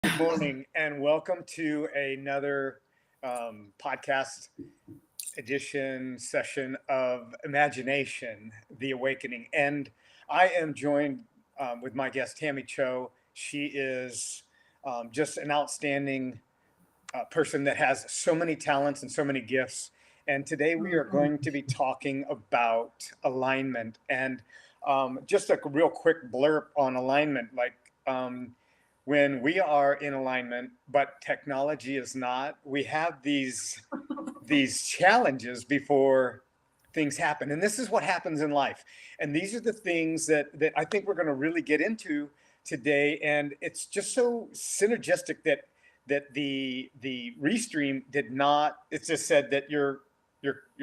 Good morning, and welcome to another podcast edition session of Imagination, the Awakening. And I am joined with my guest, Tammy Cho. She is just an outstanding person that has so many talents and so many gifts. And today we are going to be talking about alignment and just a real quick blurb on alignment. When we are in alignment, but technology is not, we have these challenges before things happen. And this is what happens in life. And these are the things that I think we're going to really get into today. And it's just so synergistic that the restream did not. It just said that your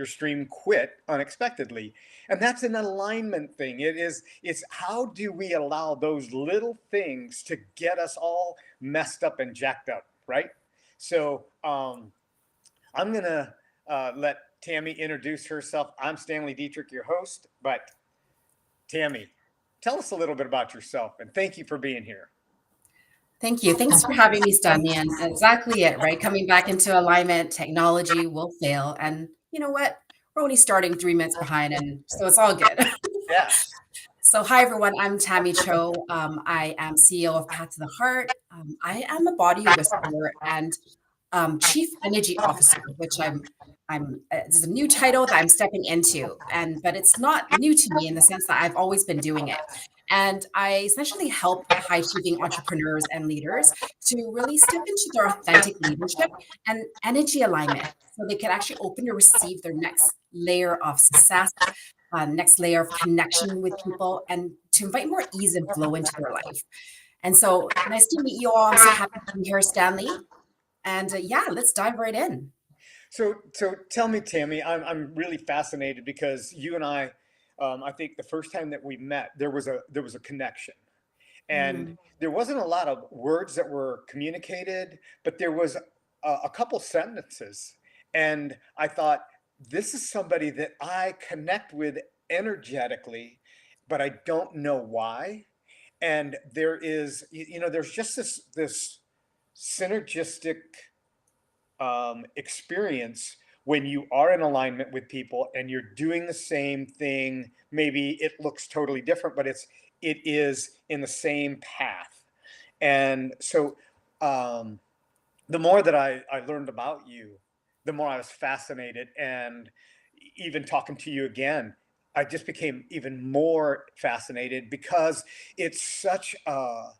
stream quit unexpectedly, and that's an alignment thing. It's how do we allow those little things to get us all messed up and jacked up, right? So I'm gonna let Tammy introduce herself. I'm Stanley Dietrich, your host. But Tammy, tell us a little bit about yourself, and thank you for being here. Thank you. Thanks for having me, Stanley. And exactly it, right? Coming back into alignment, technology will fail. And you know what? We're only starting 3 minutes behind, and so it's all good. Yeah. So, hi, everyone. I'm Tammy Cho. I am CEO of Path to the Heart. I am a body whisperer and Chief Energy Officer, which it's a new title that I'm stepping into, but it's not new to me in the sense that I've always been doing it. And I essentially help high achieving entrepreneurs and leaders to really step into their authentic leadership and energy alignment so they can actually open to receive their next layer of success, next layer of connection with people, and to invite more ease and flow into their life. And so nice to meet you all. I'm so happy to be here, Stanley. And yeah, let's dive right in. So tell me, Tammy, I'm really fascinated because you and I think the first time that we met, there was a connection, and Mm. there wasn't a lot of words that were communicated, but there was a couple sentences, and I thought this is somebody that I connect with energetically, but I don't know why. And there's just this synergistic experience when you are in alignment with people and you're doing the same thing. Maybe it looks totally different, but it is in the same path. And so um, the more that I learned about you, the more I was fascinated. And even talking to you again, I just became even more fascinated because it's such a,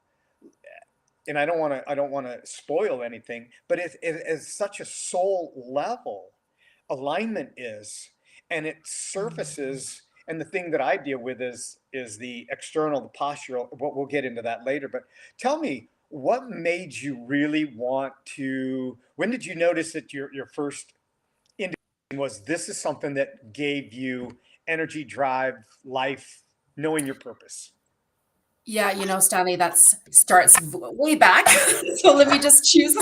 and I don't want to spoil anything, but it is such a soul level alignment is, and it surfaces. And the thing that I deal with is the external, the postural. What we'll get into that later. But tell me, what made you really want to? When did you notice that your first indication was this is something that gave you energy, drive, life, knowing your purpose? Yeah, Stanley, that starts way back. So let me just choose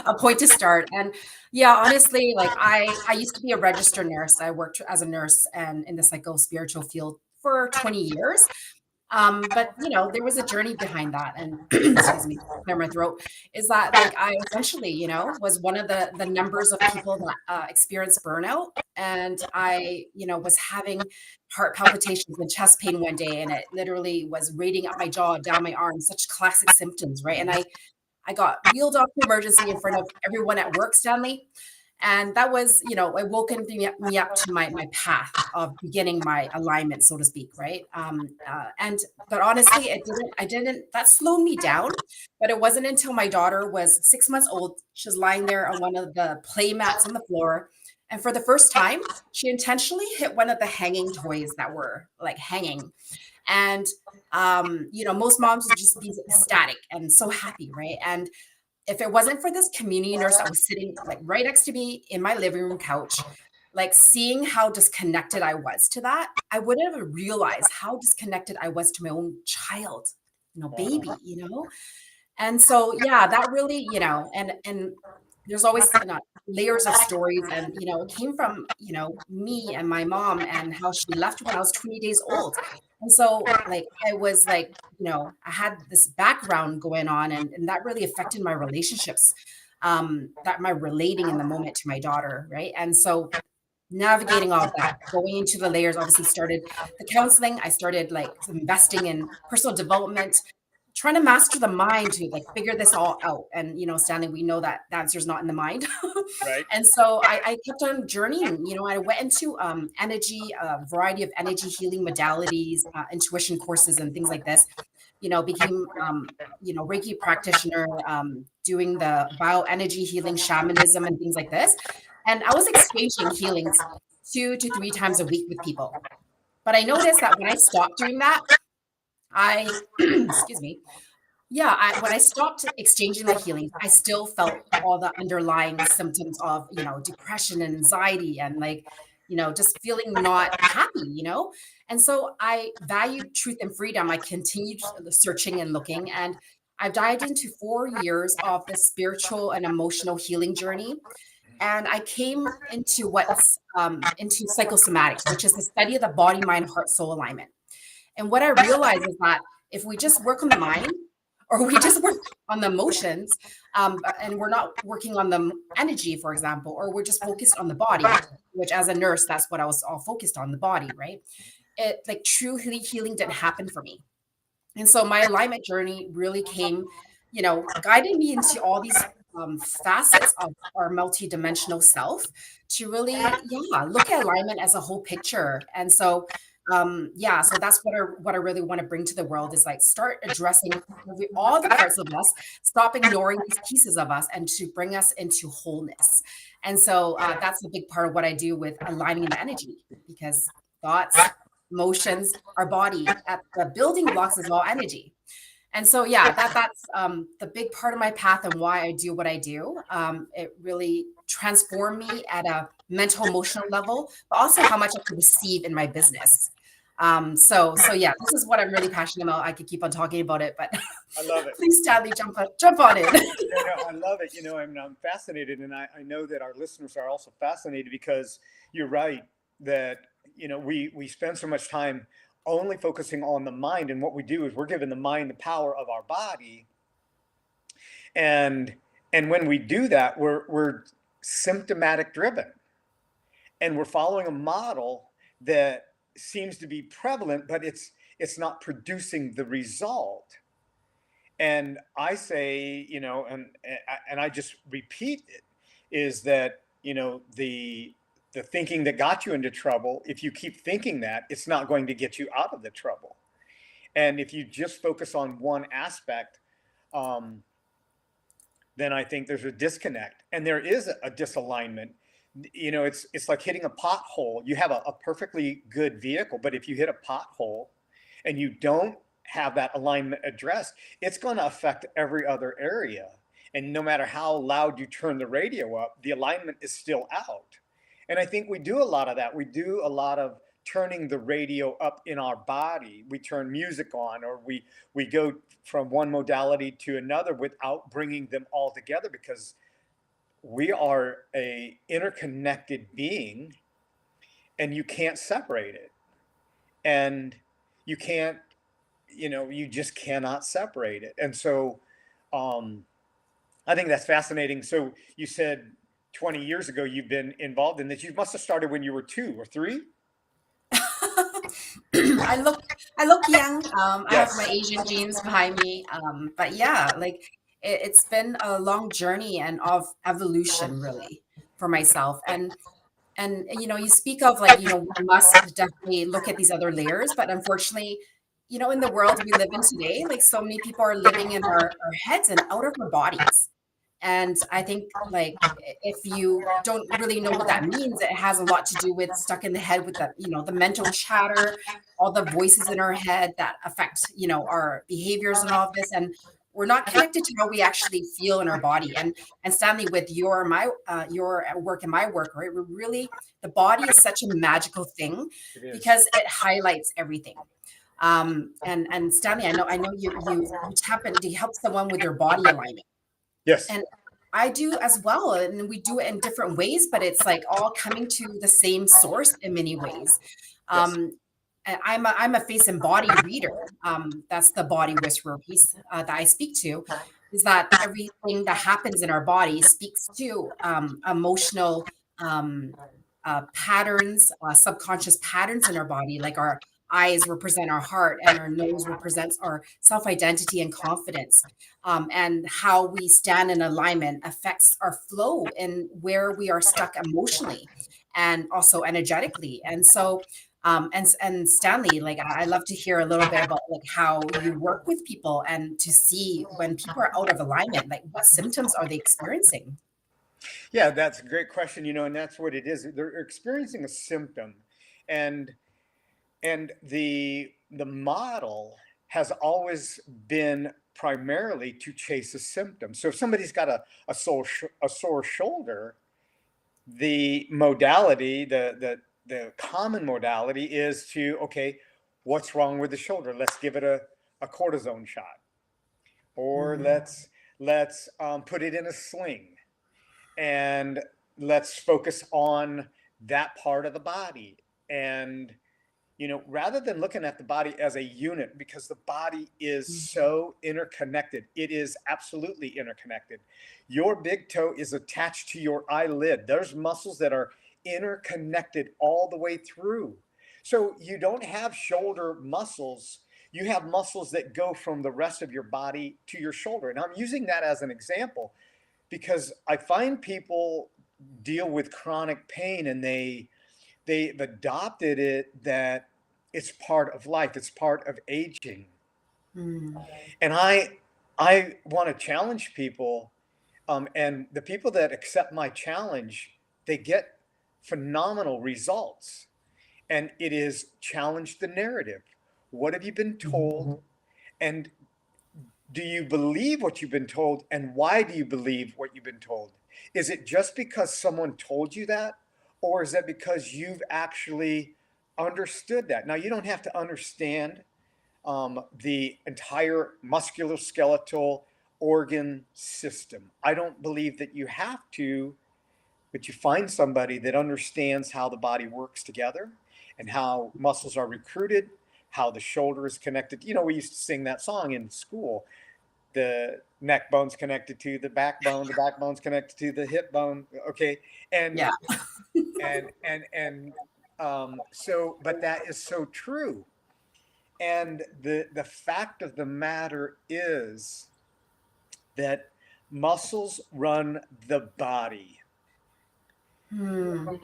a point to start. And yeah, honestly, like I used to be a registered nurse. I worked as a nurse and in the psycho spiritual field for 20 years. But there was a journey behind that, and excuse me, clear my throat. Is that like I essentially, was one of the numbers of people that experienced burnout, and I, was having heart palpitations and chest pain one day, and it literally was radiating up my jaw, down my arm, such classic symptoms, right? And I got wheeled off to emergency in front of everyone at work, Stanley. And that was, it woken me up to my path of beginning my alignment, so to speak, right? But honestly, that slowed me down. But it wasn't until my daughter was 6 months old. She was lying there on one of the play mats on the floor. And for the first time, she intentionally hit one of the hanging toys that were like hanging. And, most moms would just be ecstatic and so happy, right? And if it wasn't for this community nurse that was sitting like right next to me in my living room couch, like seeing how disconnected I was to that, I wouldn't have realized how disconnected I was to my own child, Wow. baby. And so, yeah, that really, and there's always layers of stories. And, it came from, me and my mom and how she left when I was 20 days old. And so like I was like, I had this background going on, and that really affected my relationships, that my relating in the moment to my daughter, right? And so navigating all of that, going into the layers, obviously started the counseling. I started like investing in personal development, trying to master the mind to like figure this all out. And Stanley, we know that the answer is not in the mind. Right. And so I kept on journeying. I went into energy, a variety of energy healing modalities, intuition courses, and things like this. Became Reiki practitioner, doing the bioenergy healing, shamanism, and things like this. And I was exchanging healings 2 to 3 times a week with people. But I noticed that when I stopped doing that, I excuse me, yeah, when I stopped exchanging the healings, I still felt all the underlying symptoms of, depression and anxiety, and like, just feeling not happy. And so I valued truth and freedom. I continued searching and looking, and I've dived into 4 years of this spiritual and emotional healing journey. And I came into into psychosomatics, which is the study of the body, mind, heart, soul alignment. And what I realized is that if we just work on the mind, or we just work on the emotions, and we're not working on the energy, for example, or we're just focused on the body, which as a nurse, that's what I was all focused on, the body, right? It like true healing didn't happen for me. And so my alignment journey really came, guiding me into all these facets of our multidimensional self to really, yeah, look at alignment as a whole picture. And so, yeah, so that's what I really want to bring to the world is like start addressing all the parts of us, stop ignoring these pieces of us, and to bring us into wholeness. And so that's a big part of what I do with aligning the energy, because thoughts, emotions, our body, at the building blocks is all energy. And so, yeah, that's the big part of my path and why I do what I do. It really transformed me at a mental, emotional level, but also how much I can receive in my business. So yeah, this is what I'm really passionate about. I could keep on talking about it, but I love it. please, Stanley, jump on it. I love it. I'm fascinated, and I know that our listeners are also fascinated because you're right that we spend so much time only focusing on the mind, and what we do is we're giving the mind the power of our body, and when we do that, we're symptomatic driven, and we're following a model that seems to be prevalent, but it's not producing the result. And I say, and I just repeat it, is that the thinking that got you into trouble, if you keep thinking that, it's not going to get you out of the trouble. And if you just focus on one aspect, then I think there's a disconnect, and there is a disalignment. It's like hitting a pothole. You have a perfectly good vehicle, but if you hit a pothole and you don't have that alignment addressed, it's going to affect every other area. And no matter how loud you turn the radio up, the alignment is still out. And I think we do a lot of that. We do a lot of turning the radio up in our body. We turn music on, or we go from one modality to another without bringing them all together, because we are a interconnected being, and you can't separate it. And you can't, you just cannot separate it. And so I think that's fascinating. So you said 20 years ago you've been involved in this. You must have started when you were 2 or 3. I look young. I have my Yes. Asian genes behind me. But yeah, like it's been a long journey and of evolution really for myself. And you speak of like, we must definitely look at these other layers, but unfortunately, in the world we live in today, like so many people are living in our heads and out of our bodies. And I think like if you don't really know what that means, it has a lot to do with stuck in the head with the mental chatter, all the voices in our head that affect, our behaviors and all of this. And we're not connected to how we actually feel in our body. And Stanley, with your work and my work, right? We're really, the body is such a magical thing It is. because it highlights everything. And Stanley, I know you tap into help someone with their body alignment. Yes. And I do as well. And we do it in different ways, but it's like all coming to the same source in many ways. Yes. Um, I'm a face and body reader. That's the body whisperer piece that I speak to. Is that everything that happens in our body speaks to emotional patterns, subconscious patterns in our body, like our eyes represent our heart and our nose represents our self-identity and confidence, and how we stand in alignment affects our flow and where we are stuck emotionally and also energetically. And so and Stanley, like I love to hear a little bit about like how you work with people and to see when people are out of alignment, like what symptoms are they experiencing? Yeah, that's a great question, and that's what it is. They're experiencing a symptom, and the model has always been primarily to chase a symptom. So if somebody's got a sore shoulder, the modality, the common modality is to, okay, what's wrong with the shoulder? Let's give it a cortisone shot, or Mm, let's put it in a sling, and let's focus on that part of the body. And rather than looking at the body as a unit, because the body is mm, so interconnected, it is absolutely interconnected. Your big toe is attached to your eyelid. There's muscles that are interconnected all the way through. So you don't have shoulder muscles. You have muscles that go from the rest of your body to your shoulder. And I'm using that as an example because I find people deal with chronic pain, and they've adopted it that it's part of life, it's part of aging. mm. And I want to challenge people, and the people that accept my challenge, they get phenomenal results. And it is challenge the narrative. What have you been told? And do you believe what you've been told? And why do you believe what you've been told? Is it just because someone told you that? Or is that because you've actually understood that? Now, you don't have to understand the entire musculoskeletal organ system. I don't believe that you have to, but you find somebody that understands how the body works together and how muscles are recruited, how the shoulder is connected. We used to sing that song in school. The neck bone's connected to the backbone's connected to the hip bone. Okay. And Yeah. so, but that is so true. And the fact of the matter is that muscles run the body. Mm,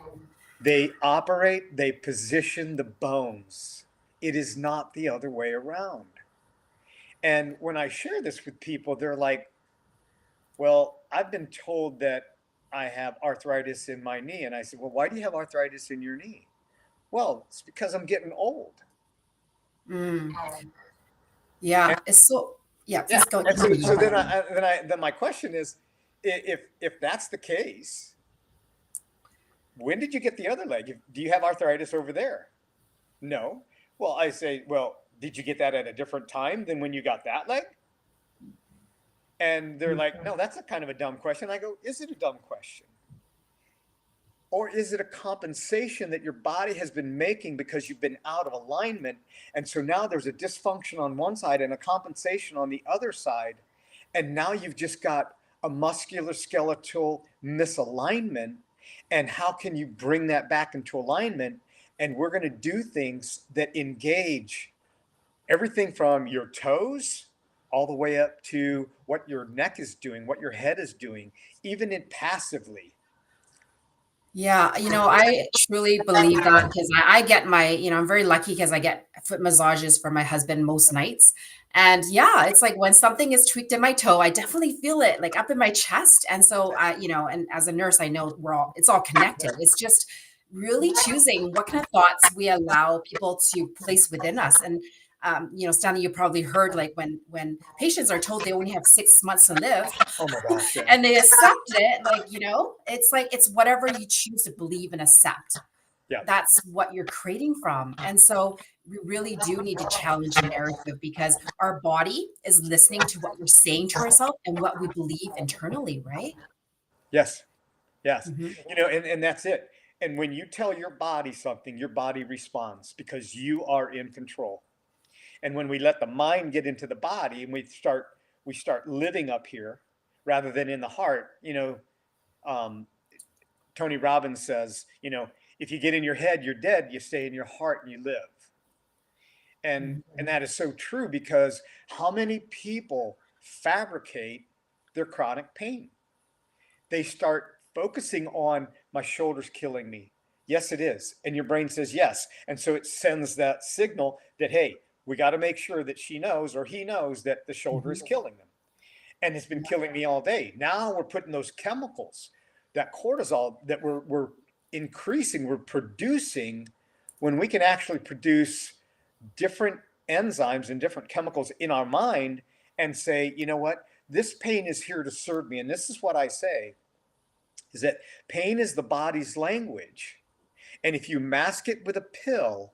They operate, they position the bones. It is not the other way around. And when I share this with people, they're like, well, I've been told that I have arthritis in my knee. And I said, well, why do you have arthritis in your knee? Well, it's because I'm getting old. mm. And Yeah. It's so, yeah, yeah. please go And so, continue. so then my question is, if that's the case, when did you get the other leg? Do you have arthritis over there? No. Well, I say, well, did you get that at a different time than when you got that leg? And they're like, no, that's a kind of a dumb question. I go, is it a dumb question? Or is it a compensation that your body has been making because you've been out of alignment? And so now there's a dysfunction on one side and a compensation on the other side. And now you've just got a musculoskeletal misalignment. And how can you bring that back into alignment? And we're going to do things that engage everything from your toes all the way up to what your neck is doing, what your head is doing, even in passively. Yeah, I truly believe that because I get my, I'm very lucky because I get foot massages from my husband most nights. And yeah, it's like when something is tweaked in my toe, I definitely feel it like up in my chest. And so and as a nurse, I know it's all connected. It's just really choosing what kind of thoughts we allow people to place within us. And Stanley, you probably heard like when patients are told they only have 6 months to live, Oh my gosh. Yeah. and they accept it, it's like it's whatever you choose to believe and accept. Yeah. That's what you're creating from. And so we really do need to challenge the narrative because our body is listening to what we're saying to ourselves and what we believe internally, right? Yes. Yes. Mhm. And that's it. And when you tell your body something, your body responds because you are in control. And when we let the mind get into the body and we start living up here rather than in the heart, um, Tony Robbins says, if you get in your head, you're dead. You stay in your heart and you live. And that is so true, because how many people fabricate their chronic pain? They start focusing on, my shoulder's killing me. Yes, it is. And your brain says yes. And so it sends that signal that, hey, we got to make sure that she knows or he knows that the shoulder is killing them. And it's been killing me all day. Now we're putting those chemicals, that cortisol that we're increasing, we're producing, when we can actually produce different enzymes and different chemicals in our mind and say, you know what, this pain is here to serve me. And this is what I say, is that pain is the body's language. And if you mask it with a pill,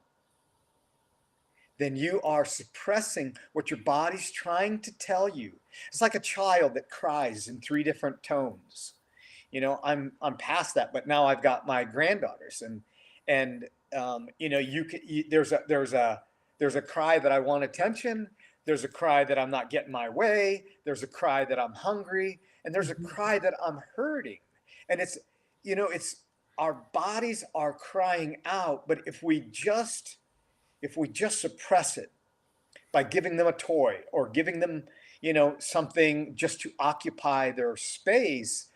then you are suppressing what your body's trying to tell you. It's like a child that cries in 3 different tones. I'm past that, but now I've got my granddaughters, and there's a cry that I want attention. There's a cry that I'm not getting my way. There's a cry that I'm hungry, and there's a cry that I'm hurting. And it's our bodies are crying out, but if we just suppress it by giving them a toy or giving them, something just to occupy their space,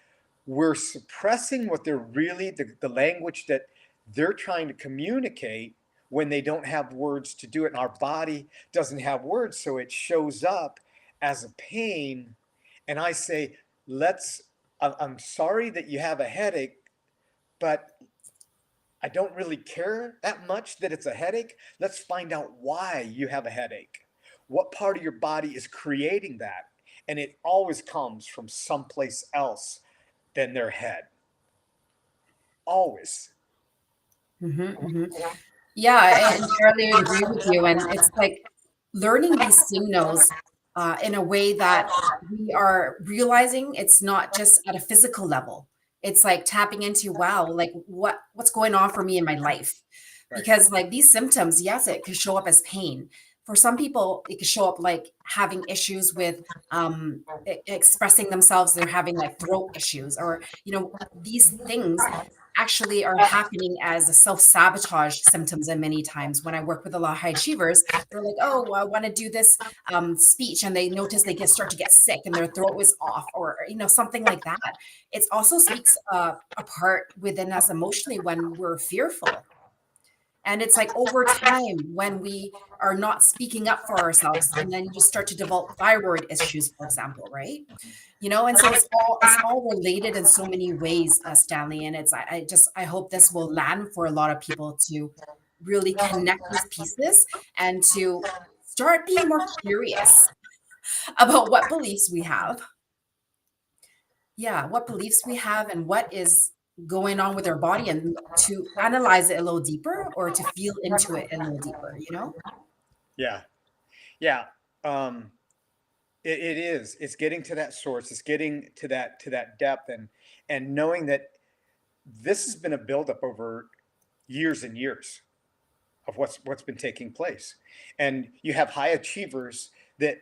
we're suppressing what they're really, the language that they're trying to communicate, when they don't have words to do it. And our body doesn't have words, so it shows up as a pain. And I say, I'm sorry that you have a headache, but I don't really care that much that it's a headache. Let's find out why you have a headache. What part of your body is creating that? And it always comes from someplace else than their head. Always. Yeah, I entirely agree with you. And it's like learning these signals in a way that we are realizing it's not just at a physical level. It's like tapping into, wow, like what's going on for me in my life? Right. Because like these symptoms, yes, it could show up as pain. For some people, it could show up like having issues with expressing themselves. They're having like throat issues, or these things actually are happening as a self-sabotage symptoms. And many times when I work with a lot of high achievers, they're like, oh, well, I want to do this speech, and they notice they start to get sick and their throat is off, or something like that. It also speaks a part within us emotionally when we're fearful. And it's like over time, when we are not speaking up for ourselves, and then you start to develop thyroid issues, for example, right? And so it's all related in so many ways, Stanley. And I hope this will land for a lot of people to really connect these pieces and to start being more curious about what beliefs we have. Yeah, what beliefs we have and what is going on with our body, and to analyze it a little deeper, or to feel into it a little deeper. Yeah. Yeah. Um, it is. It's getting to that source. It's getting to that depth, and knowing that this has been a buildup over years and years of what's been taking place. And you have high achievers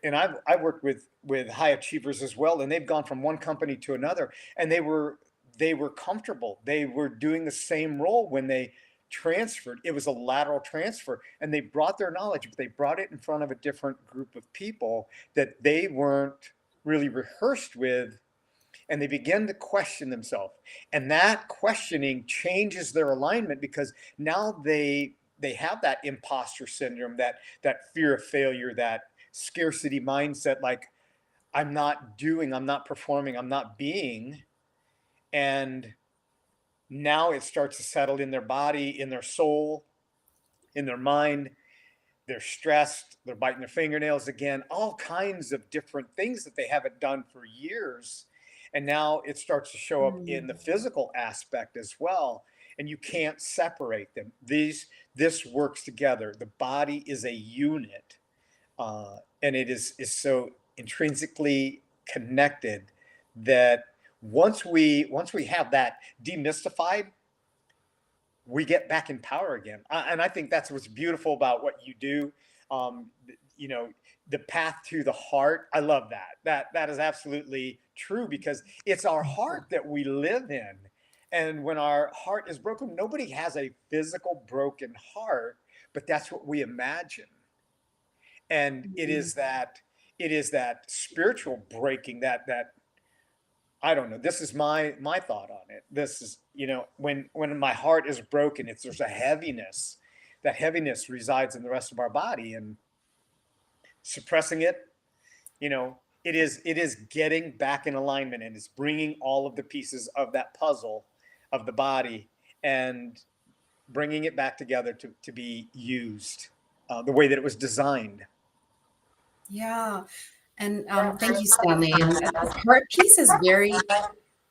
and I've worked with high achievers as well, and they've gone from one company to another, and they were comfortable. They were doing the same role when they transferred. It was a lateral transfer, and they brought their knowledge, but they brought it in front of a different group of people that they weren't really rehearsed with, and they begin to question themselves. And that questioning changes their alignment, because now they have that imposter syndrome, that fear of failure, that scarcity mindset, like, I'm not doing, I'm not performing, I'm not being. And now it starts to settle in their body, in their soul, in their mind. They're stressed, they're biting their fingernails again, all kinds of different things that they haven't done for years. And now it starts to show up in the physical aspect as well. And you can't separate them. This works together. The body is a unit, and it is so intrinsically connected that once we have that demystified, we get back in power again. And I think that's what's beautiful about what you do. You know, the path to the heart. I love that. That is absolutely true, because it's our heart that we live in. And when our heart is broken, nobody has a physical broken heart, but that's what we imagine. And Mhm. it is that spiritual breaking that I don't know. This is my thought on it. This is, you know, when my heart is broken, it's there's a heaviness. That heaviness resides in the rest of our body, and suppressing it, you know, it is getting back in alignment, and it's bringing all of the pieces of that puzzle of the body and bringing it back together to be used the way that it was designed. Yeah. And thank you, Stanley. And this heart piece is very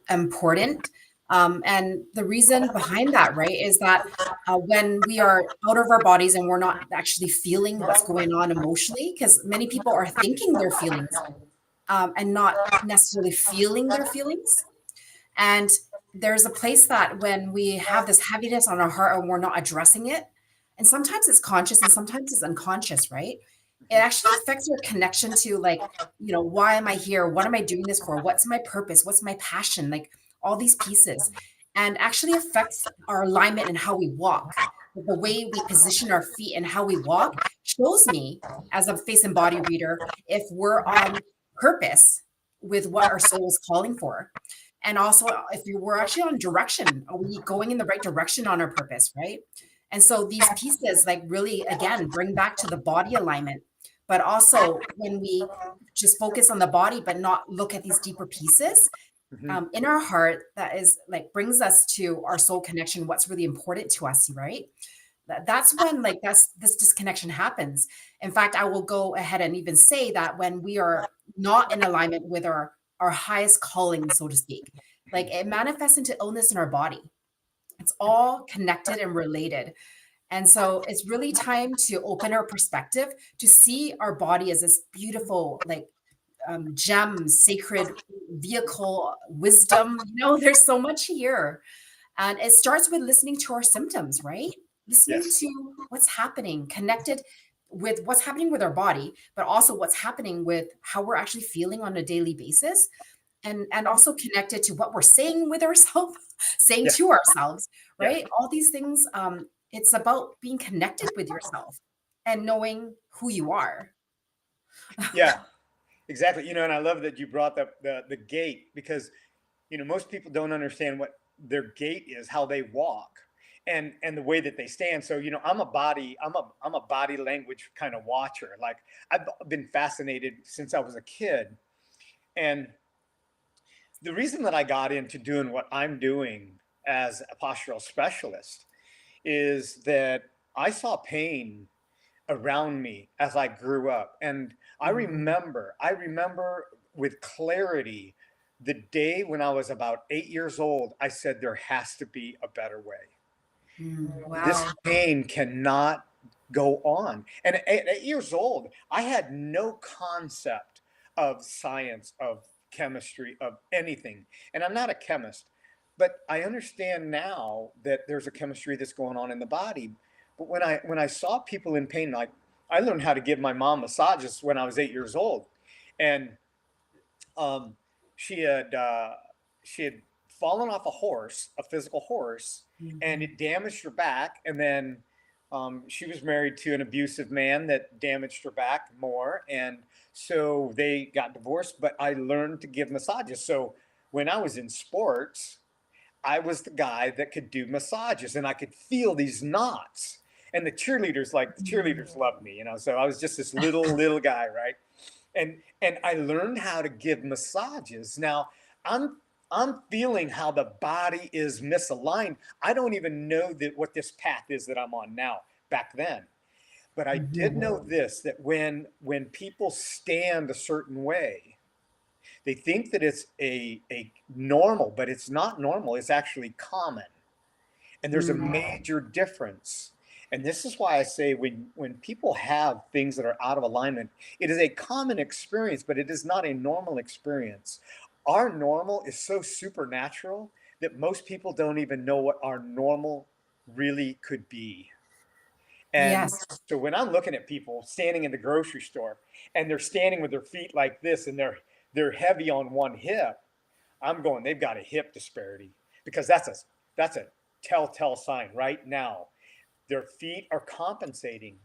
important. And the reason behind that, right, is that when we are out of our bodies and we're not actually feeling what's going on emotionally, because many people are thinking their feelings and not necessarily feeling their feelings. And there's a place that when we have this heaviness on our heart and we're not addressing it, and sometimes it's conscious and sometimes it's unconscious, right? It Mhm. actually affects your connection to, like, why am I here? What am I doing this for? What's my purpose? What's my passion? Like all these pieces, and actually affects our alignment and how we walk. The way we position our feet and how we walk shows me, as a face and body reader, if we're on purpose with what our soul is calling for. And also, if you were actually on direction, are we going in the right direction on our purpose, right? And so these pieces, like, really, again, bring back to the body alignment. But also, when we just focus on the body, but not look at these deeper pieces Mhm. in our heart, that is like brings us to our soul connection, what's really important to us, right? That's when, like, that's this disconnection happens. In fact, I will go ahead and even say that when we are not in alignment with our highest calling, so to speak, like, it manifests into illness in our body. It's all connected and related. And so it's really time to open our perspective to see our body as this beautiful, like, gem, sacred vehicle, wisdom. There's so much here. And it starts with listening to our symptoms, right? Listening Yes. to what's happening, connected with what's happening with our body, but also what's happening with how we're actually feeling on a daily basis. And also connected to what we're saying with ourselves, saying Yeah. to ourselves, Yeah. right? All these things, it's about being connected with yourself and knowing who you are. Yeah. Exactly. You know, and I love that you brought up the gait, because you know most people don't understand what their gait is, how they walk, and the way that they stand. So you know, I'm a body language kind of watcher. Like I've been fascinated since I was a kid, and the reason that I got into doing what I'm doing as a postural specialist is that I saw pain around me as I grew up. And Mhm. I remember with clarity the day when I was about 8 years old, I said, there has to be a better way. This Wow. pain cannot go on. And at 8 years old, I had no concept of science, of chemistry, of anything. And I'm not a chemist, but I understand now that there's a chemistry that's going on in the body. But when I saw people in pain, like I learned how to give my mom massages when I was 8 years old, and um, she had uh, she had fallen off a horse, a physical horse, and Mhm. it damaged her back. And then she was married to an abusive man that damaged her back more, and so they got divorced. But I learned to give massages. So when I was in sports, I was the guy that could do massages, and I could feel these knots. And the Mhm. cheerleaders loved me, you know. So I was just this little guy, right? And I learned how to give massages. Now I'm I'm feeling how the body is misaligned. I don't even know that what this path is that I'm on now back then. But I did Mhm. know this, that when people stand a certain way, they think that it's a normal, but it's not normal. It's actually common. And there's a Mm. major difference. And this is why I say when people have things that are out of alignment, it is a common experience, but it is not a normal experience. Our normal is so supernatural that most people don't even know what our normal really could be. And Yes. so when I'm looking at people standing in the grocery store and they're standing with their feet like this and they're heavy on one hip, I'm going, they've got a hip disparity, because that's a telltale sign right now. Their feet are compensating.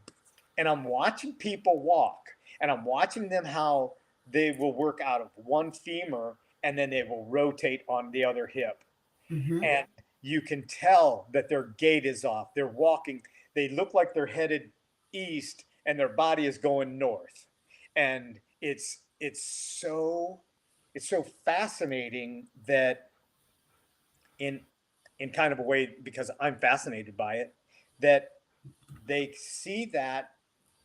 And I'm watching people walk, and I'm watching them how they will work out of one femur and then they will rotate on the other hip. Hmm. And you can tell that their gait is off. They're walking, they look like they're headed east and their body is going north. And it's so fascinating that in in kind of a way, because I'm fascinated by it, that they see that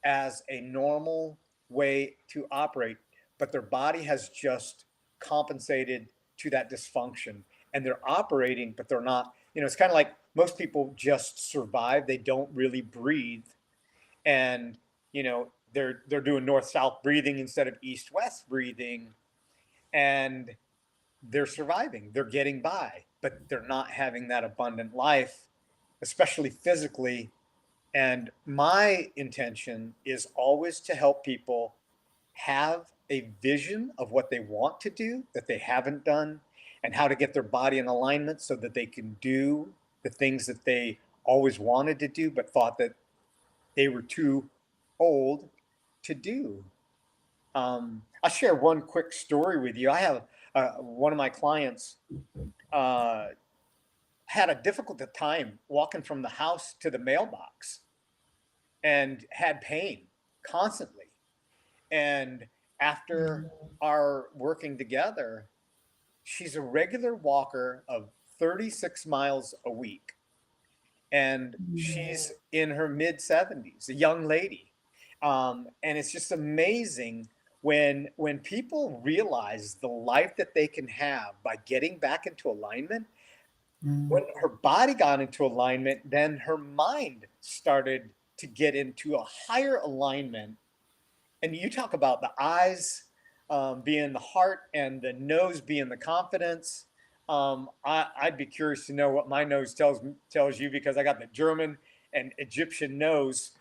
as a normal way to operate, but their body has just compensated to that dysfunction, and they're operating, but they're not. It's kind of like most people just survive. They don't really breathe, and they're doing north south breathing instead of east west breathing, and they're surviving. They're getting by, but they're not having that abundant life, especially physically. And my intention is always to help people have a vision of what they want to do that they haven't done, and how to get their body in alignment so that they can do the things that they always wanted to do but thought that they were too old to do. I'll share one quick story with you. I have one of my clients uh, had a difficult time walking from the house to the mailbox and had pain constantly. And after our working together, she's a regular walker of 36 miles a week. And she's in her mid 70s, a young lady. And it's just amazing when people realize the life that they can have by getting back into alignment. When her body got into alignment, then her mind started to get into a higher alignment. And you talk about the eyes being the heart and the nose being the confidence. I'd be curious to know what my nose tells you, because I got the German and Egyptian nose.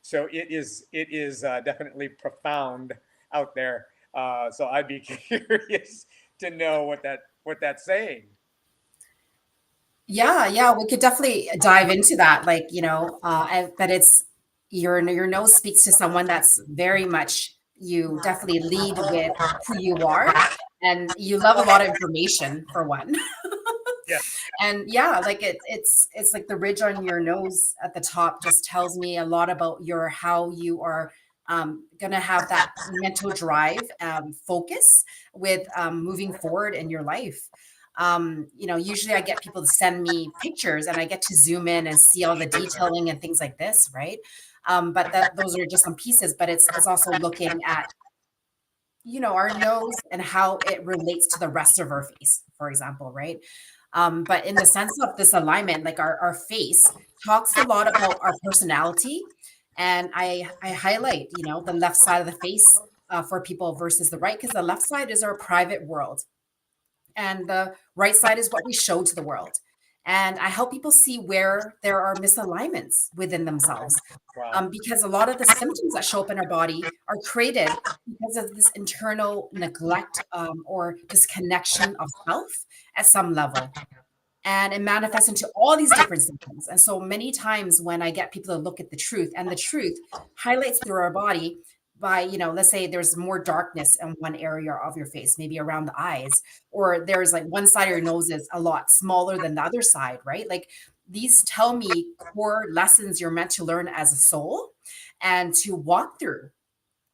So it is definitely profound out there. So I'd be curious to know what that's saying. Yeah, yeah, we could definitely dive into that. Like, that it's your nose speaks to someone that's very much, you definitely lead with who you are, and you love a lot of information for one. Yeah. And yeah, like it's like the ridge on your nose at the top just tells me a lot about your how you are gonna have that mental drive, focus with moving forward in your life. Usually I get people to send me pictures and I get to zoom in and see all the detailing and things like this, right? But those are just some pieces, but it's also looking at, our nose and how it relates to the rest of our face, for example, right? But in the sense of this alignment, like our face talks a lot about our personality. And I highlight, the left side of the face for people versus the right, because the left side is our private world and the right side is what we show to the world. And I help people see where there are misalignments within themselves, Wow. because a lot of the symptoms that show up in our body are created because of this internal neglect, or disconnection of self at some level. And it manifests into all these different symptoms. And so many times when I get people to look at the truth, and the truth highlights through our body by, let's say there's more darkness in one area of your face, maybe around the eyes, or there's like one side of your nose is a lot smaller than the other side, right? Like these tell me core lessons you're meant to learn as a soul and to walk through.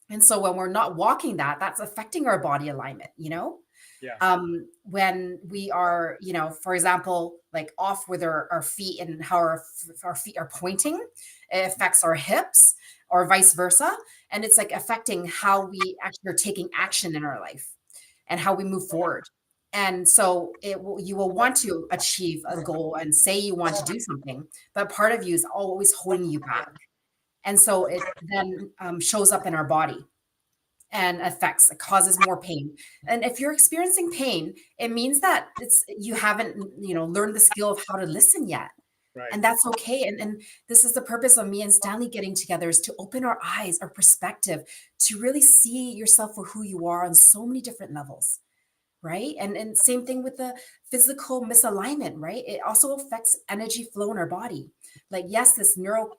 And so when we're not walking that, that's affecting our body alignment. Yeah. When we are, for example, like off with our feet and how our feet are pointing, it affects our hips or vice versa. And it's like affecting how we actually are taking action in our life and how we move forward. And so you will want to achieve a goal and say you want to do something, but part of you is always holding you back. And so it then shows up in our body and affects, it causes more pain. And if you're experiencing pain, it means that you haven't, learned the skill of how to listen yet. Right. And that's okay. And this is the purpose of me and Stanley getting together, is to open our eyes, our perspective, to really see yourself for who you are on so many different levels, right? And same thing with the physical misalignment, right? It also affects energy flow in our body. Like, yes, this neuro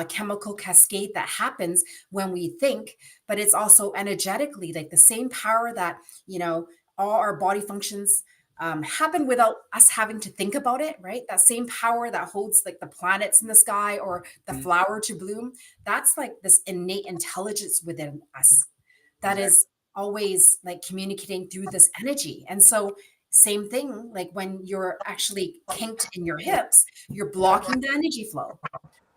chemical cascade that happens when we think, but it's also energetically like the same power that, you know, all our body functions happen without us having to think about it, right? That same power that holds like the planets in the sky or the Mhm. flower to bloom, that's like this innate intelligence within us that Exactly. is always like communicating through this energy. And so, same thing, like when you're actually kinked in your hips, you're blocking the energy flow.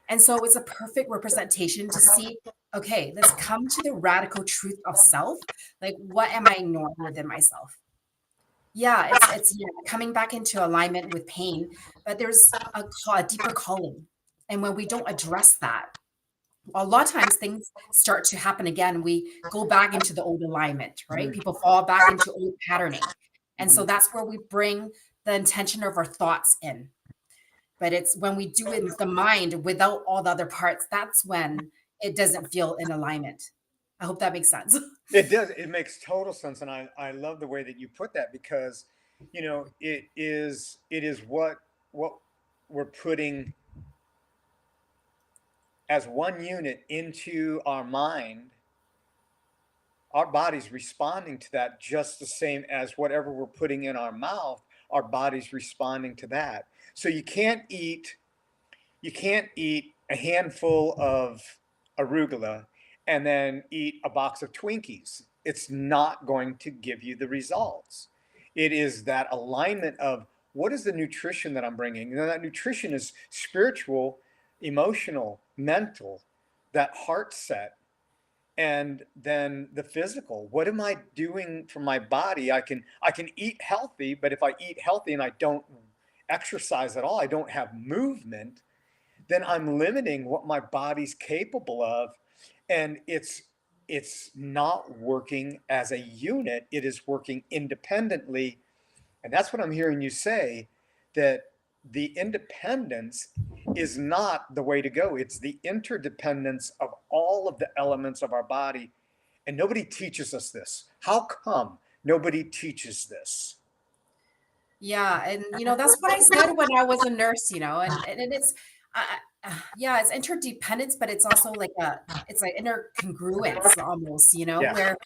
And so, it's a perfect representation to see, okay, let's come to the radical truth of self. Like, what am I ignoring within myself? Yeah, it's yeah, coming back into alignment with pain, but there's a deeper calling. And when we don't address that, a lot of times things start to happen again. We go back into the old alignment, right? Mhm. People fall back into old patterning. And so Mhm. that's where we bring the intention of our thoughts in. But it's when we do it with the mind without all the other parts, that's when it doesn't feel in alignment. I hope that makes sense. It does. It makes total sense, and I love the way that you put that because, it is what we're putting as one unit into our mind. Our body's responding to that just the same as whatever we're putting in our mouth. Our body's responding to that. So you can't eat a handful of arugula and then eat a box of Twinkies. It's not going to give you the results. It is that alignment of what is the nutrition that I'm bringing. And that nutrition is spiritual, emotional, mental, that heart set, and then the physical. What am I doing for my body? I can eat healthy, but if I eat healthy and I don't exercise at all, I don't have movement, then I'm limiting what my body's capable of, and it's not working as a unit. It is working independently, and that's what I'm hearing you say, that the independence is not the way to go. It's the interdependence of all of the elements of our body, and nobody teaches us this. How come nobody teaches this? Yeah, and that's what I said when I was a nurse, and it's yeah, it's interdependence, but it's also like it's like intercongruence almost, Yeah. where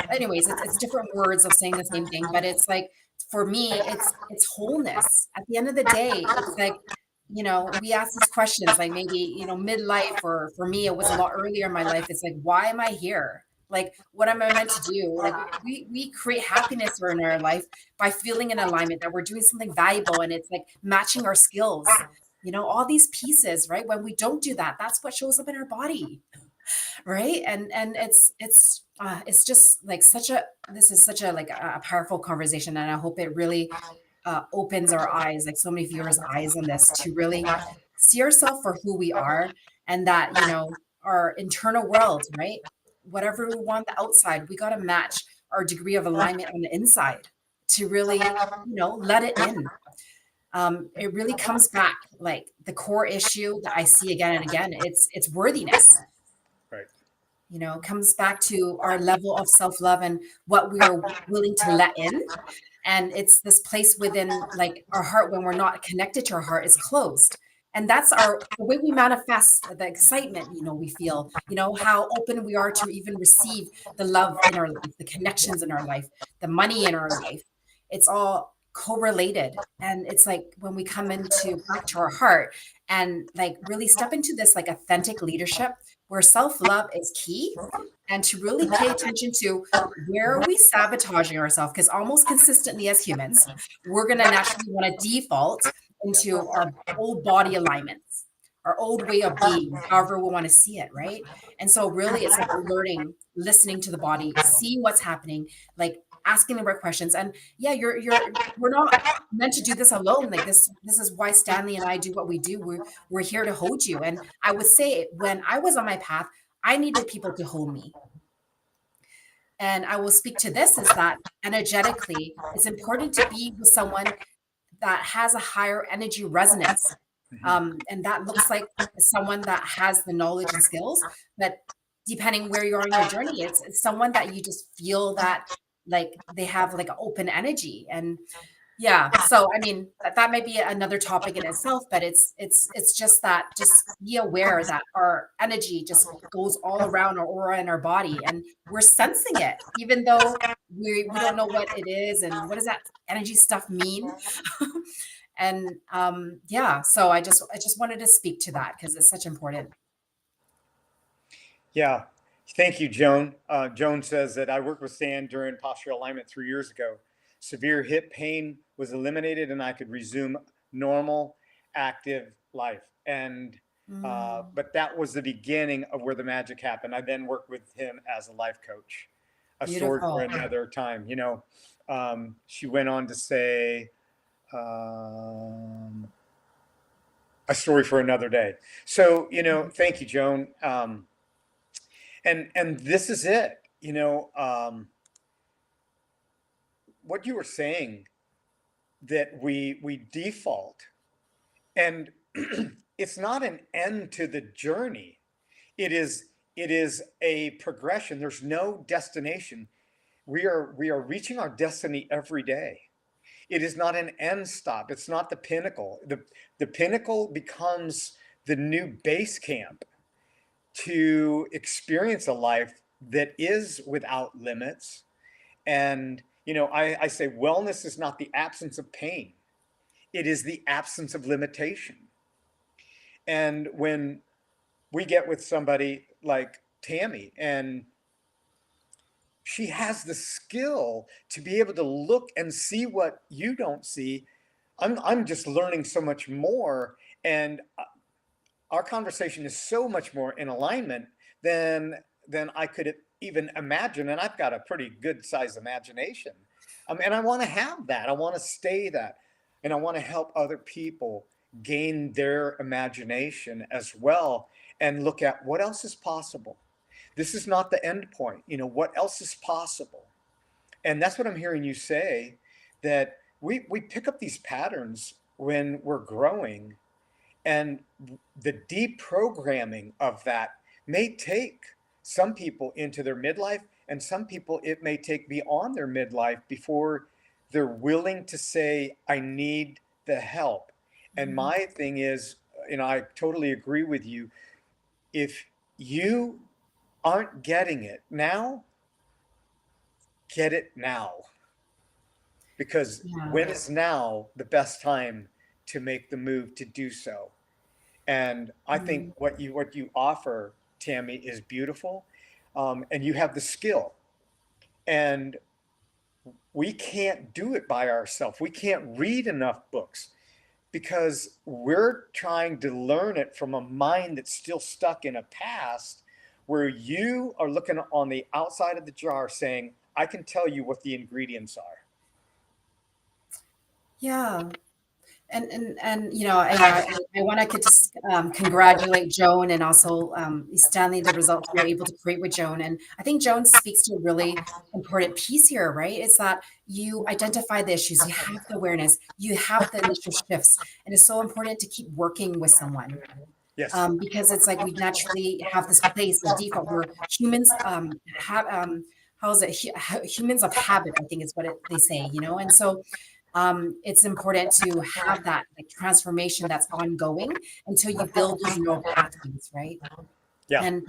anyways, it's different words of saying the same thing, but it's like for me, it's wholeness. At the end of the day, it's like, we ask these questions like maybe, midlife, or for me, it was a lot earlier in my life. It's like, why am I here? Like, what am I meant to do? Like, we create happiness in our life by feeling in alignment that we're doing something valuable, and it's like matching our skills, all these pieces, right? When we don't do that, that's what shows up in our body, right? And it's just like such a this is such a like a powerful conversation, and I hope it really opens our eyes, like so many viewers eyes on this, to really see ourselves for who we are, and that our internal world, right? Whatever we want the outside, we got to match our degree of alignment on the inside to really let it in. It really comes back, like the core issue that I see again and again, it's worthiness. Right. Comes back to our level of self-love and what we are willing to let in. And it's this place within like our heart, when we're not connected to our heart, is closed. And that's the way we manifest the excitement, we feel, how open we are to even receive the love in our life, the connections in our life, the money in our life. It's all correlated. And it's like when we come into back to our heart and like really step into this like authentic leadership where self-love is key, and to really pay attention to where are we sabotaging ourselves, because almost consistently as humans, we're going to naturally want to default into our old body alignments, our old way of being, however we want to see it, right? And so really it's about learning, listening to the body, seeing what's happening, like asking the right questions. And yeah, we're not meant to do this alone. Like this is why Stanley and I do what we do. We're here to hold you. And I would say when I was on my path, I needed people to hold me. And I will speak to this, is that energetically, it's important to be with someone that has a higher energy resonance, Mhm. And that looks like someone that has the knowledge and skills, but depending where you are in your journey, it's someone that you just feel that like they have like an open energy. And yeah, so I mean that might be another topic in itself, but it's just that, just be aware that our energy just goes all around our aura and our body, and we're sensing it, even though we don't know what it is and what does that energy stuff mean. And yeah, so I just wanted to speak to that because it's such important. Yeah. Thank you, Joan. Joan says that I worked with Stan during postural alignment 3 years ago. Severe hip pain was eliminated, and I could resume normal, active life. And Mm, but that was the beginning of where the magic happened. I then worked with him as a life coach. A story for beautiful. another time. She went on to say, um, a story for another day. So, thank you, Joan. And this is it. What you were saying, that we default, and it's not an end to the journey. It is a progression. There's no destination. We are reaching our destiny every day. It is not an end stop. It's not the pinnacle. The pinnacle becomes the new base camp to experience a life that is without limits. And I say wellness is not the absence of pain, it is the absence of limitation. And when we get with somebody like Tammy, and she has the skill to be able to look and see what you don't see, I'm just learning so much more. And our conversation is so much more in alignment than I could even imagine. And I've got a pretty good sized imagination. And I want to have that. I want to stay that. And I want to help other people gain their imagination as well, and look at what else is possible. This is not the end point. What else is possible? And that's what I'm hearing you say, that we pick up these patterns when we're growing, and the deprogramming of that may take some people into their midlife, and some people it may take beyond their midlife before they're willing to say, I need the help. And Mhm. my thing is, I totally agree with you. If you aren't getting it now, get it now. Because Yeah. when is now the best time to make the move to do so? And I think Mm. what you offer, Tammy, is beautiful, and you have the skill. And we can't do it by ourselves. We can't read enough books because we're trying to learn it from a mind that's still stuck in a past, where you are looking on the outside of the jar saying, I can tell you what the ingredients are. Yeah. And I want to just congratulate Joan, and also Stanley, the results we were able to create with Joan. And I think Joan speaks to a really important piece here, right? It's that you identify the issues, you have the awareness, you have the initial shifts, and it's so important to keep working with someone, Yes. because it's like we naturally have this place of default. We're humans, have how is it? Humans of habit, I think is what they say, and so it's important to have that like transformation that's ongoing until you build those neural pathways, right? Yeah. And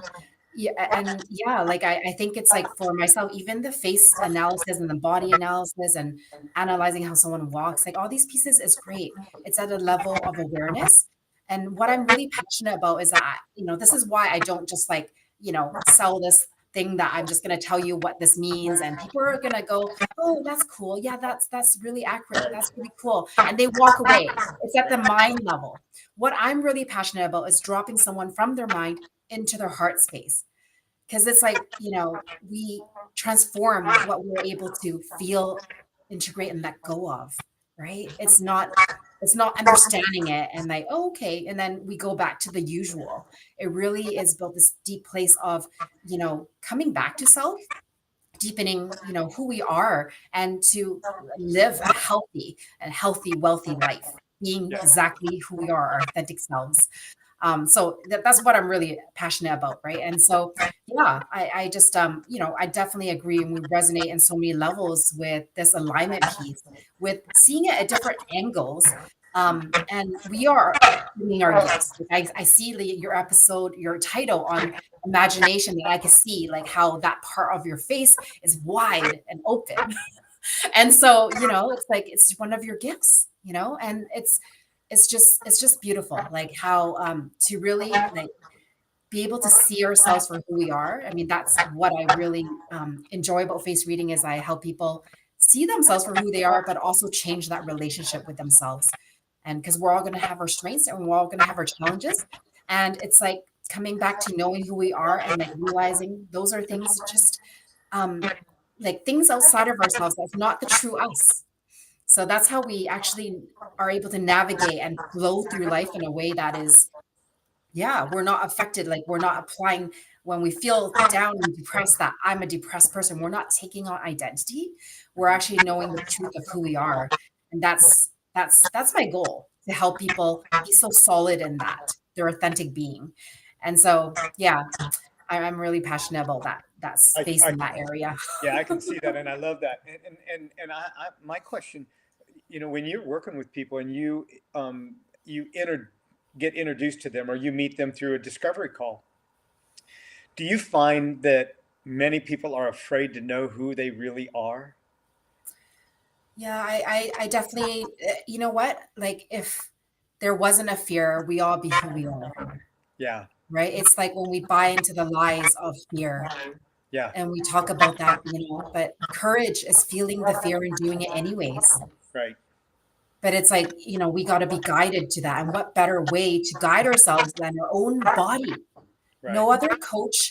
yeah, and yeah, like I think it's like for myself, even the face analysis and the body analysis and analyzing how someone walks, like all these pieces is great. It's at a level of awareness. And what I'm really passionate about is that, this is why I don't just like, sell this thing that I'm just going to tell you what this means. And people are going to go, oh, that's cool. Yeah, that's really accurate. That's really cool. And they walk away. It's at the mind level. What I'm really passionate about is dropping someone from their mind into their heart space, because it's like, we transform what we're able to feel, integrate, and let go of, right? It's not understanding it and like, oh, okay, and then we go back to the usual. It really is built this deep place of, coming back to self, deepening, who we are, and to live a healthy, wealthy life. being Yeah. exactly who we are, our authentic selves. So that's what I'm really passionate about, right? And so, yeah, I just, I definitely agree, and we resonate in so many levels with this alignment piece, with seeing it at different angles. And we are bringing our gifts. Like I see your episode, your title on imagination, that I can see like how that part of your face is wide and open. And so, it's like it's one of your gifts, and it's just beautiful, like how to really like be able to see ourselves for who we are. I mean, that's what I really enjoy about face reading, is I help people see themselves for who they are, but also change that relationship with themselves. And because we're all going to have our strengths and we're all going to have our challenges, and it's like coming back to knowing who we are and like realizing those are things, just um like things outside of ourselves, that's not the true us. So that's how we actually are able to navigate and flow through life in a way that is, yeah, we're not affected. Like we're not applying, when we feel down and depressed, that I'm a depressed person. We're not taking on identity. We're actually knowing the truth of who we are. And that's my goal, to help people be so solid in that, their authentic being. And so, yeah, I'm really passionate about that space I in that area. Yeah, I can see that, and I love that. And my question, when you're working with people and you get introduced to them, or you meet them through a discovery call, do you find that many people are afraid to know who they really are? Yeah, I definitely, you know what? Like if there wasn't a fear, we all be who we are, Yeah, right? It's like when we buy into the lies of fear, yeah, and we talk about that, but courage is feeling the fear and doing it anyways. right, But it's like, we got to be guided to that. And what better way to guide ourselves than our own body? right. No other coach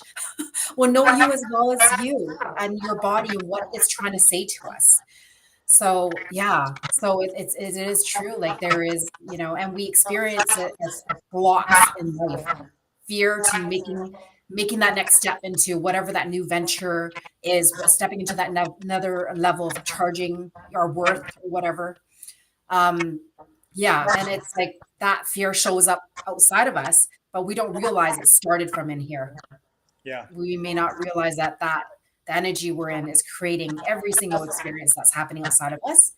will know you as well as you and your body and what it's trying to say to us. So yeah, so it is true. Like there is, and we experience it as blocks in life, fear to making that next step into whatever that new venture is, stepping into that another level of charging our worth or whatever. Um, yeah, and it's like that fear shows up outside of us, but we don't realize it started from in here. Yeah, We may not realize that the energy we're in is creating every single experience that's happening outside of us.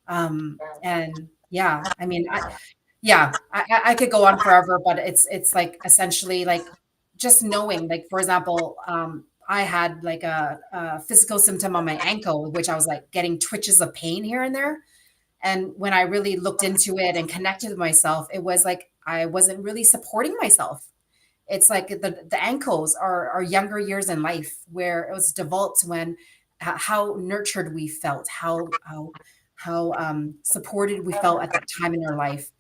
And yeah, I mean, I could go on forever, but it's like essentially like just knowing, like for example, I had like a physical symptom on my ankle, which I was like getting twitches of pain here and there. And when I really looked into it and connected with myself, it was like I wasn't really supporting myself. It's like the ankles are younger years in life, where it was developed when how nurtured we felt, how supported we felt at that time in our life.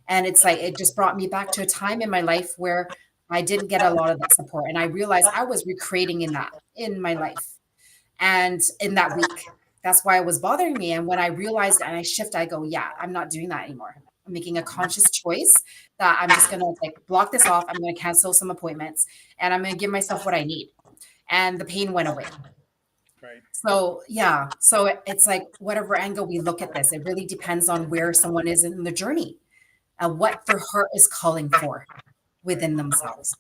And it's like it just brought me back to a time in my life where I didn't get a lot of that support, and I realized I was recreating in that in my life and in that week. That's why it was bothering me. And when I realized and I shift, I go, yeah, I'm not doing that anymore. I'm making a conscious choice that I'm just gonna like block this off. I'm gonna cancel some appointments and I'm gonna give myself what I need. And the pain went away. right. So yeah, so it's like whatever angle we look at this, it really depends on where someone is in the journey and what their heart is calling for Right. within themselves.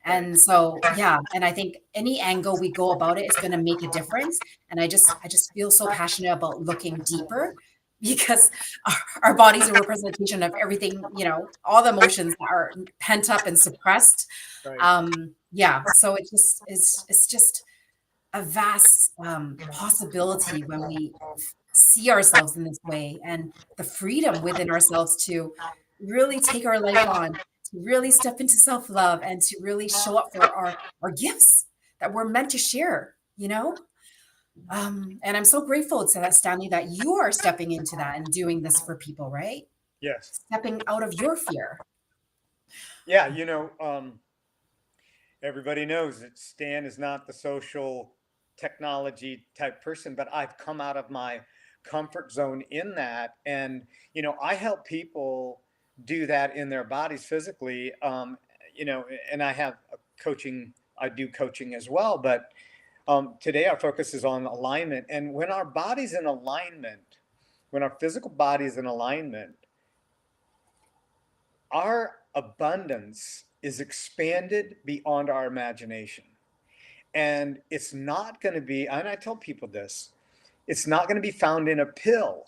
Right. And so, yeah, and I think any angle we go about it is going to make a difference. And I just feel so passionate about looking deeper because our body's a representation of everything, all the emotions that are pent up and suppressed. Right. Yeah, so it's just a vast possibility when we see ourselves in this way, and the freedom within ourselves to really take our life on, to really step into self-love and to really show up for our gifts that we're meant to share, and I'm so grateful to that, Stanley, that you are stepping into that and doing this for people, right? Yes. Stepping out of your fear. Yeah. Everybody knows that Stan is not the social technology type person, but I've come out of my comfort zone in that. And, I help people do that in their bodies physically. And I do coaching as well. But today our focus is on alignment. And when our body's in alignment, when our physical body is in alignment, our abundance is expanded beyond our imagination. And it's not going to be, and I tell people this, it's not going to be found in a pill,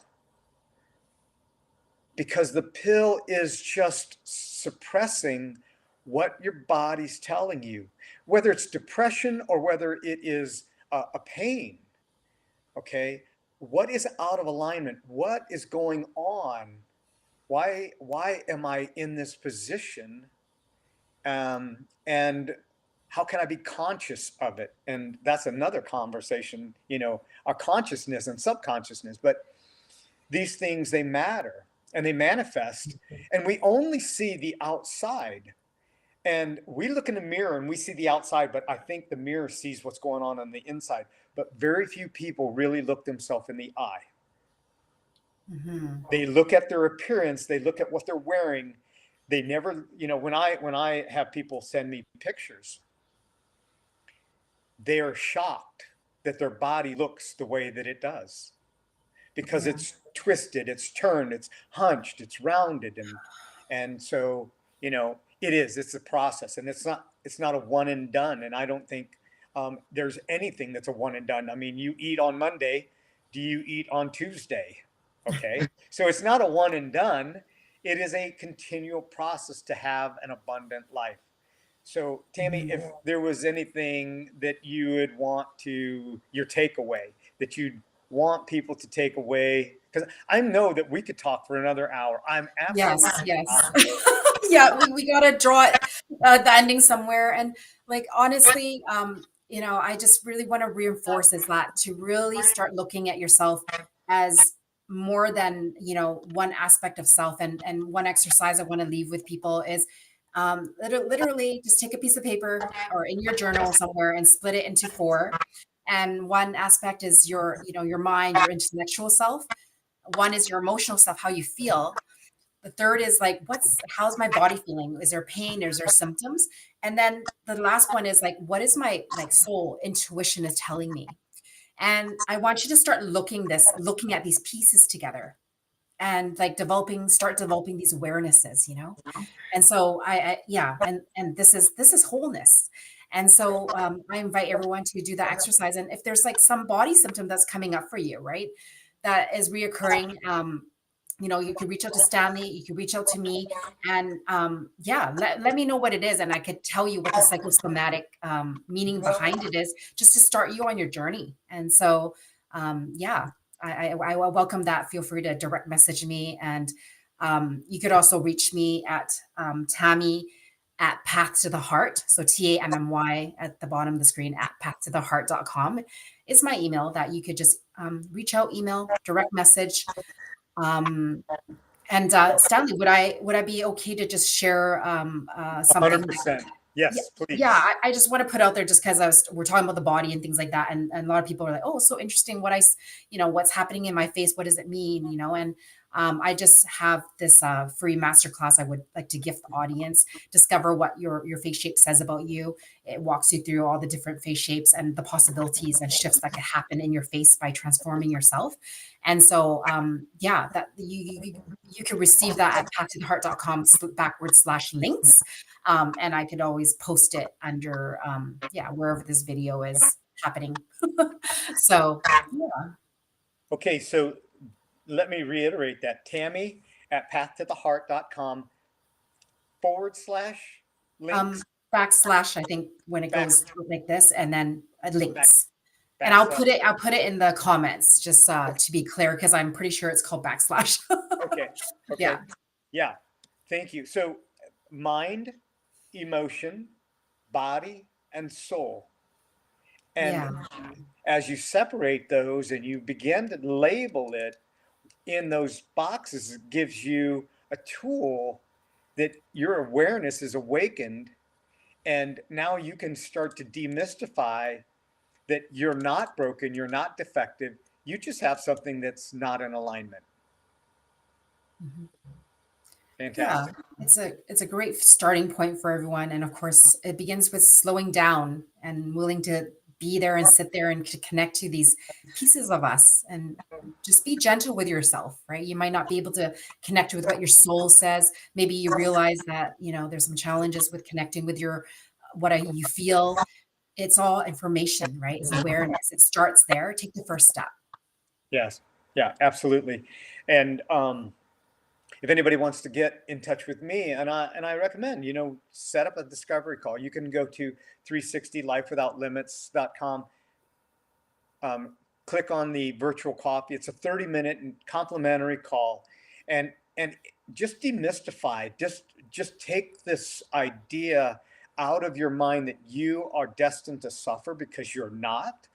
because the pill is just suppressing what your body's telling you, whether it's depression or whether it is a pain. Okay. What is out of alignment? What is going on? Why am I in this position? And how can I be conscious of it? And that's another conversation, our consciousness and subconsciousness. But these things, they matter and they manifest, and we only see the outside. And we look in the mirror and we see the outside, but I think the mirror sees what's going on the inside. But very few people really look themselves in the eye. Mhm. They look at their appearance, they look at what they're wearing. They never, when I have people send me pictures, they are shocked that their body looks the way that it does, because Yeah. it's twisted, it's turned, it's hunched, it's rounded, and so it's a process, and it's not a one and done. And I don't think there's anything that's a one and done. I mean, you eat on Monday, do you eat on Tuesday? Okay, so it's not a one and done. It is a continual process to have an abundant life. So, Tammy, if Mhm. there was anything that you would want to, your takeaway, that you'd want people to take away, because I know that we could talk for another hour. I'm absolutely Yes, yes. positive. Yeah, we gotta draw it, the ending somewhere. And like honestly, I just really want to reinforce is that to really start looking at yourself as more than one aspect of self. And one exercise I want to leave with people is literally just take a piece of paper or in your journal somewhere and split it into four. And one aspect is your mind, your intellectual self. One is your emotional self, how you feel. The third is like, how's my body feeling? Is there pain? Is there symptoms? And then the last one is like, what is my like soul intuition is telling me? And I want you to start looking at these pieces together and like start developing these awarenesses. And so yeah, and this is wholeness. And so I invite everyone to do that exercise. And if there's like some body symptom that's coming up for you, right, that is reoccurring, you could reach out to Stanley, you could reach out to me, and yeah, let me know what it is, and I could tell you what the psychosomatic meaning behind it is, just to start you on your journey. And so, yeah, I welcome that. Feel free to direct message me, and you could also reach me at Tammy at Path to the Heart. So TAMMY at the bottom of the screen at pathtotheheart.com is my email that you could just reach out, email, direct message. Um, and Stanley, would I be okay to just share something? 100%. Yeah, Yes, yeah. please. I just want to put out there just because we're talking about the body and things like that, and a lot of people are like, "Oh, so interesting. What's happening in my face? What does it mean?" And I just have this free masterclass I would like to gift the audience. Discover what your face shape says about you. It walks you through all the different face shapes and the possibilities and shifts that could happen in your face by transforming yourself. And so, yeah, that you can receive that at pathtotheheart.com /links. And I could always post it under, yeah, wherever this video is happening. So, yeah. Okay, so let me reiterate that. Tammy at pathtotheheart.com /links, Um, backslash, I think when it back, goes like this, and then back, links. And I'll backslash. put it in the comments just to be clear, because I'm pretty sure it's called backslash. Okay. Okay. Yeah. Yeah. Thank you. So, mind, emotion, body, and soul. And Yeah. as you separate those and you begin to label it in those boxes, it gives you a tool that your awareness is awakened. And now you can start to demystify that you're not broken, you're not defective, you just have something that's not in alignment. Mhm. Yeah, Fantastic. it's a great starting point for everyone. And of course, it begins with slowing down and willing to be there and sit there and to connect to these pieces of us and just be gentle with yourself, right? You might not be able to connect with what your soul says. Maybe you realize that, there's some challenges with connecting with your you feel. It's all information, right? It's awareness. It starts there. Take the first step. Yes. Yeah, absolutely. And if anybody wants to get in touch with me, and I recommend, set up a discovery call. You can go to 360lifewithoutlimits.com. Click on the virtual coffee. It's a 30-minute complimentary call, and just demystify. Just take this idea out of your mind that you are destined to suffer, because you're not.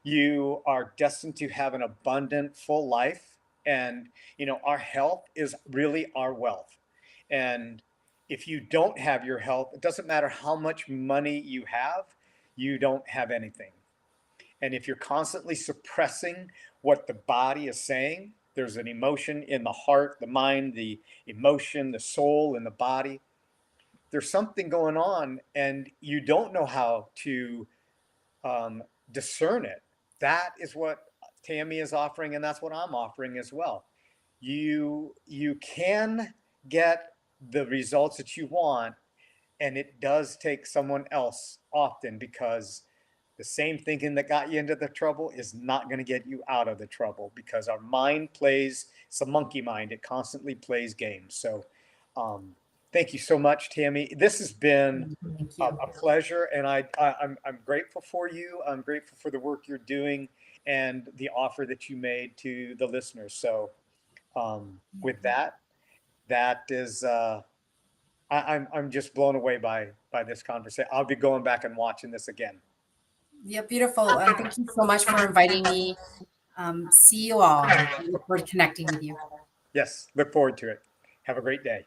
You are destined to have an abundant, full life, and our health is really our wealth. And if you don't have your health, it doesn't matter how much money you have, you don't have anything. And if you're constantly suppressing what the body is saying, there's an emotion in the heart, the mind, the emotion, the soul in the body. There's something going on, and you don't know how to discern it. That is what Tammy is offering, and that's what I'm offering as well. You can get the results that you want, and it does take someone else often, because the same thinking that got you into the trouble is not going to get you out of the trouble, because our mind plays, it's a monkey mind. It constantly plays games. So thank you so much, Tammy. This has been Thank a you. pleasure, and I'm grateful for you. I'm grateful for the work you're doing and the offer that you made to the listeners. So with that, that is I'm just blown away by this conversation. I'll be going back and watching this again. Yeah, beautiful. Thank you so much for inviting me. See you all. I look forward to connecting with you. Yes, look forward to it. Have a great day.